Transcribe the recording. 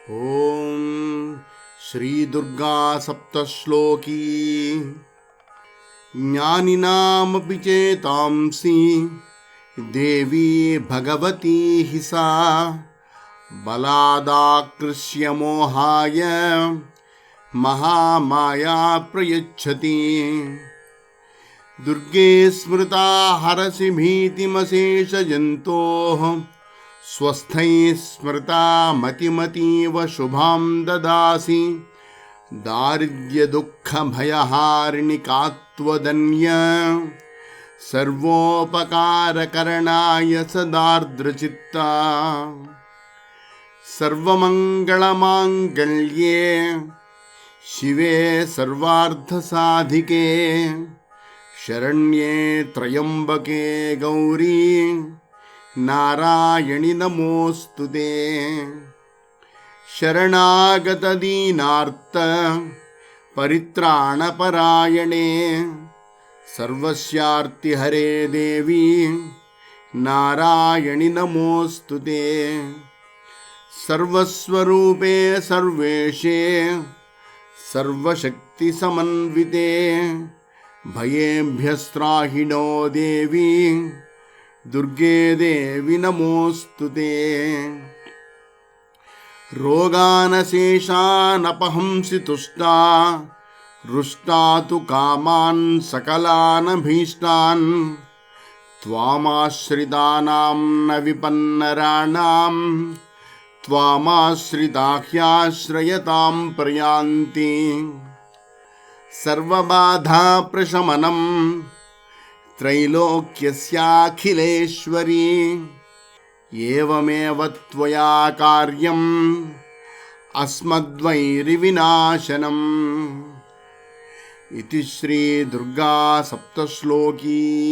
ॐ श्री दुर्गा सप्तश्लोकी ज्ञानिनामपि चेतांसि देवी भगवती हि सा बलादाकृष्य मोहाय महामाया प्रयच्छति। दुर्गे स्मृता हरसि भीतिमशेषजन्तोः स्वस्थैः स्मृता मतिमतीव शुभां ददासि। दारिद्र्यदुःखभयहारिणिकात्वदन्य सर्वोपकारकरणाय सदार्द्रचित्ता। सर्वमङ्गलमाङ्गल्ये शिवे सर्वार्थसाधिके शरण्ये त्र्यम्बके गौरी नारायणि नमोऽस्तुते। शरणागतदीनार्त परित्राणपरायणे सर्वस्यार्तिहरे देवी नारायणि नमोऽस्तुते। सर्वस्वरूपे सर्वेशे सर्वशक्तिसमन्विते भयेभ्यस्त्राहिणो देवी दुर्गे देवी नमोऽस्तुते। रोगानशेषानपहंसि तुष्टा रुष्टा तु कामान् सकलानभीष्टान् त्वामाश्रितानां न विपन्नराणां त्वामाश्रिताह्याश्रयतां प्रयान्ति। सर्वबाधाप्रशमनं त्रैलोक्यस्याखिलेश्वरी एवमेव त्वया कार्यम् अस्मद्वैरिविनाशनम्। इति श्री दुर्गा सप्तश्लोकी।